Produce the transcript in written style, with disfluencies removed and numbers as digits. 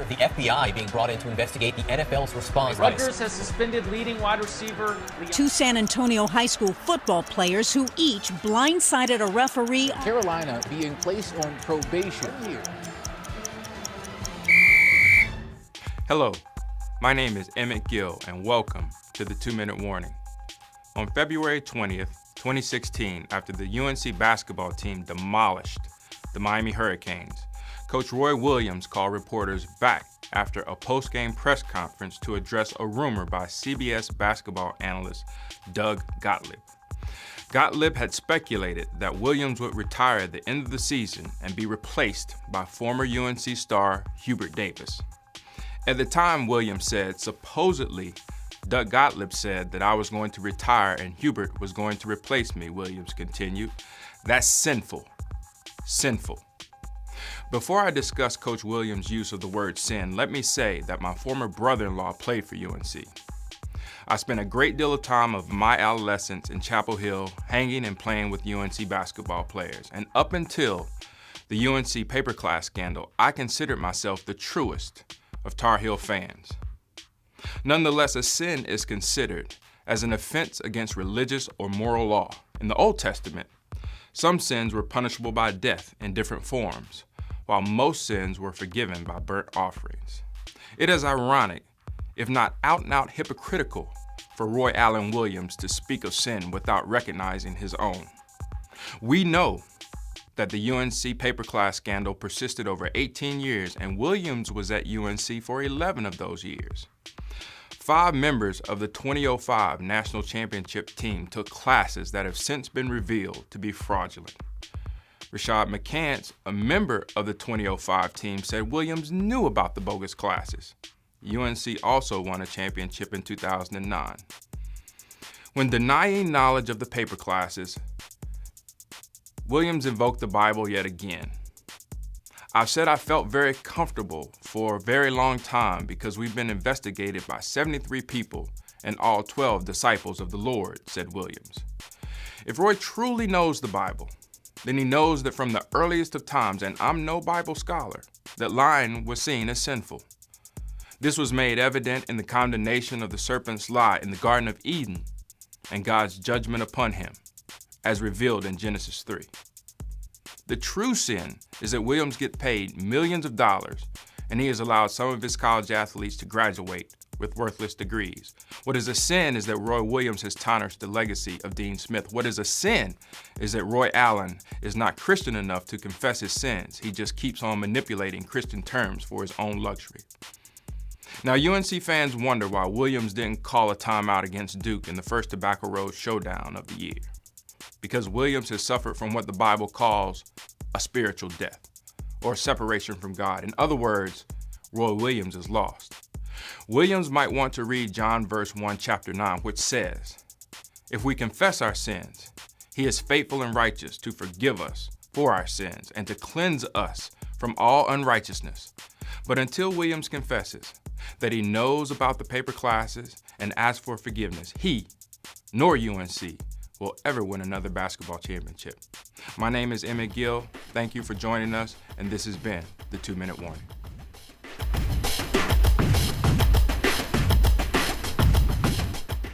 the FBI being brought in to investigate the NFL's response. Rutgers has suspended leading wide receiver. Two San Antonio high school football players who each blindsided a referee. Carolina being placed on probation here. Hello, my name is Emmett Gill, and welcome to the 2-Minute Warning. On February 20th, 2016, after the UNC basketball team demolished the Miami Hurricanes, Coach Roy Williams called reporters back after a post-game press conference to address a rumor by CBS basketball analyst Doug Gottlieb. Gottlieb had speculated that Williams would retire at the end of the season and be replaced by former UNC star Hubert Davis. At the time, Williams said, supposedly, Doug Gottlieb said that I was going to retire and Hubert was going to replace me, Williams continued. That's sinful. Sinful. Before I discuss Coach Williams' use of the word sin, let me say that my former brother-in-law played for UNC. I spent a great deal of time of my adolescence in Chapel Hill hanging and playing with UNC basketball players. And up until the UNC paperclip scandal, I considered myself the truest of Tar Heel fans. Nonetheless, a sin is considered as an offense against religious or moral law. In the Old Testament, some sins were punishable by death in different forms, while most sins were forgiven by burnt offerings. It is ironic, if not out-and-out hypocritical, for Roy Allen Williams to speak of sin without recognizing his own. We know that the UNC paperclip scandal persisted over 18 years, and Williams was at UNC for 11 of those years. 5 members of the 2005 national championship team took classes that have since been revealed to be fraudulent. Rashad McCants, a member of the 2005 team, said Williams knew about the bogus classes. UNC also won a championship in 2009. When denying knowledge of the paper classes, Williams invoked the Bible yet again. I've said I felt very comfortable for a very long time because we've been investigated by 73 people and all 12 disciples of the Lord, said Williams. If Roy truly knows the Bible, then he knows that from the earliest of times, and I'm no Bible scholar, that lying was seen as sinful. This was made evident in the condemnation of the serpent's lie in the Garden of Eden and God's judgment upon him, as revealed in Genesis 3. The true sin is that Williams gets paid millions of dollars and he has allowed some of his college athletes to graduate with worthless degrees. What is a sin is that Roy Williams has tarnished the legacy of Dean Smith. What is a sin is that Roy Allen is not Christian enough to confess his sins. He just keeps on manipulating Christian terms for his own luxury. Now, UNC fans wonder why Williams didn't call a timeout against Duke in the first Tobacco Road showdown of the year. Because Williams has suffered from what the Bible calls a spiritual death, or separation from God. In other words, Roy Williams is lost. Williams might want to read John verse 1, chapter 9, which says, "If we confess our sins, he is faithful and righteous to forgive us for our sins and to cleanse us from all unrighteousness." But until Williams confesses that he knows about the paper classes and asks for forgiveness, he, nor UNC, will ever win another basketball championship. My name is Emmett Gill. Thank you for joining us, and this has been the 2-Minute Warning.